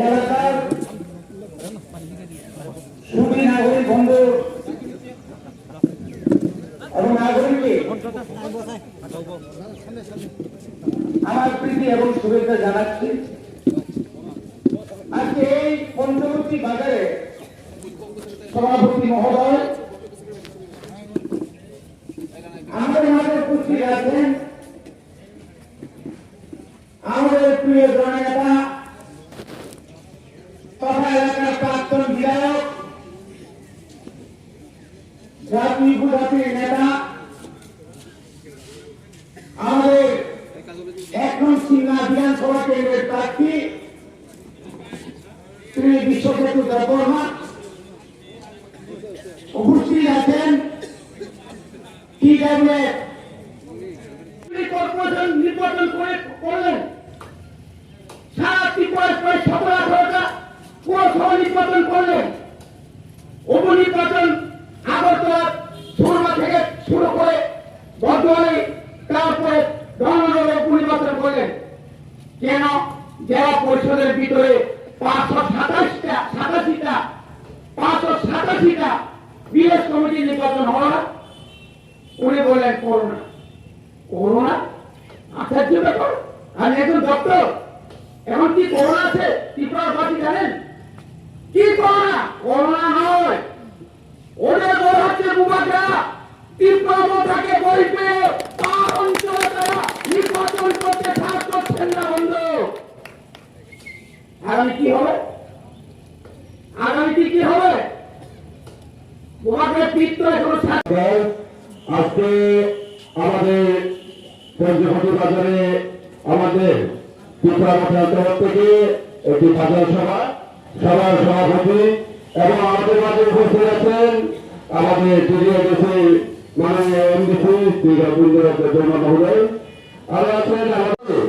এলাকার সুবি নাগরিক বন্ধু এবং নাগরিককে আমার প্রীতি এবং শুভেচ্ছা জানাচ্ছি। আজকে এই পঞ্চবর্তী বাজারে সভাপতি মহোদয় আমাদের মাঝে উপস্থিত আছেন আমাদের প্রিয় জননেতা তথা এলাকার প্রাক্তন বিধায়ক জাতীয় উপজাতির নেতা আমাদের এখন সিংহা বিধানসভা কেন্দ্রের প্রার্থী শ্রী বিশ্বসেতু দেববর্মা উপস্থিত আছেন কর্পোরেশন নির্বাচন করলেন সারা ত্রিপুরায় প্রায় 17-18টা পৌরসভা নির্বাচন করলেন। উপনির্বাচন আগরতলা সুরমা থেকে শুরু করে বর্তমানে তারপরে ধর্মনগরে উপনির্বাচন করলেন। কেন? জেলা পরিষদের ভিতরে 587টা বিএস কমিটির নির্বাচন হওয়া উনি বললেন করোনা করোনা আশ্চর্য ব্যাপার। আর একজন ডক্টর এখন কি করোনা আছে ত্রিপুরাবাসী জানেন কি করোনা? করোনা নয়, ওদের বড় হচ্ছে বুবাটা তীব্রতাকে বলতে তার অঞ্চলে তারা নির্বাচন করতে সাহায্য করছেন না বন্ধু। আগামী কি হবে? আগামীতে কি হবে? বুবাটের তীর্থ এখনো আজকে আমাদের পঞ্চবটি বাজারে আমাদের ত্রিপুরা মন্ত্রণালয় থেকে একটি বাজার সভার সভাপতি এবং আমাদের মাঝে উপস্থিত আছেন আমাদের টিডিওডিসি মাননীয় এমডিসি শ্রী রবীন্দ্র জন্ম মহোদয় আর আছেন আমাদের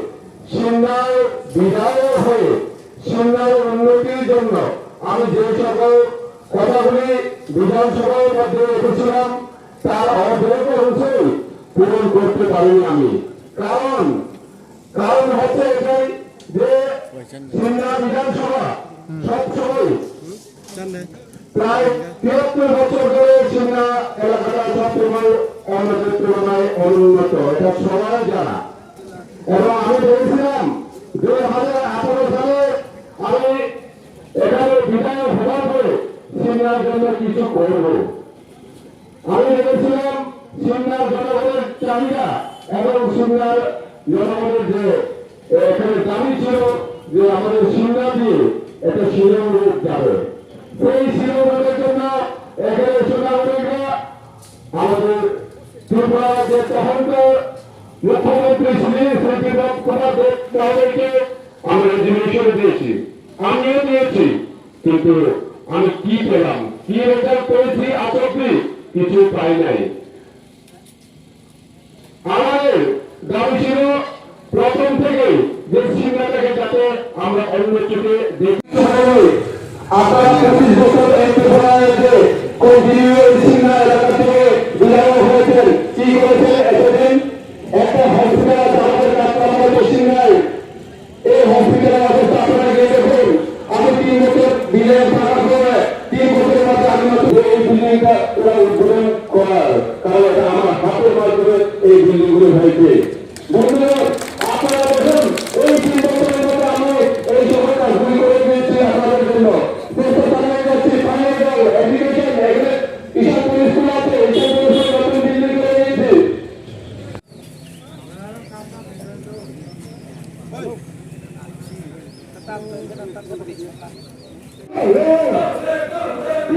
সিংহার বিধায়ক হয়ে সিংহার উন্নতির জন্য আমি যে সকল কথাগুলি বিধানসভার মধ্যে রেখেছিলাম তার অর্ধেক অংশই পূরণ করতে পারিনি আমি। কারণ হচ্ছে এটাই যে সিংহা বিধানসভা সবসময় প্রায় 73 বছর ধরে সিংহা এলাকাটা সবসময় অন্যদের তুলনায় অনুন্নত, এটা সবাই জানা। এবং আমি ভেবেছিলাম 2018 সালে আমি এখানে বিধায়ক হওয়ার পরে সিংহার জন্য কিছু করব। আমি ভেবেছিলাম সিংহার জনগণের চাহিদা এবং সিংহার জনগণের যে এখানে দাবি ছিল যে আমাদের সিংহা দিয়ে একটা শিরোমূলক যাবে, সেই শিরোমূলকের জন্য এখানে সোনাগরিকরা আমাদের ত্রিপুরা যে তখনকার মুখ্যমন্ত্রী শ্রী বিপ্লব কুমার দেবকে আমরা রেজিগনেশন দিয়েছি, আমিও দিয়েছি, কিন্তু আমি কি পেলাম? কি রেজাল্ট পেয়েছি? আজ অব্দি কিছু পাই নাই। আমাদের দাবি ছিল প্রথম থেকে যে সিংহাটাকে যাতে আমরা অন্য চোখে দেখতে পারি। আপনার 25 বছর সিংহা এলাকা থেকে বিধায়ক হয়েছেন, কি করেছে এতদিন? একটা হসপিটাল আছে আমাদের কাছে সিংহায়, এই হসপিটালের অবস্থা আপনারা গিয়ে দেখুন। আমি 3 বছর বিধায়ক থাকার পরে 3 বছরের মধ্যে আমি এই বিল্ডিংটা উদ্বোধন করার কারণ এটা আমার হাতের মাধ্যমে এই বিল্ডিংগুলো হয়েছে। বন্ধুরা আপনারা দেখুন এই 3 বছরের মধ্যে আমি এই সকল কাজগুলি করে দিয়েছি আপনাদের জন্য। চেষ্টা চালিয়ে যাচ্ছি, পানীয় জল, এডুকেশন, এখানে ঈশানপুর স্কুল আছে, ঈশানপুর স্কুল নতুন বিল্ডিং করে দিয়েছি। কি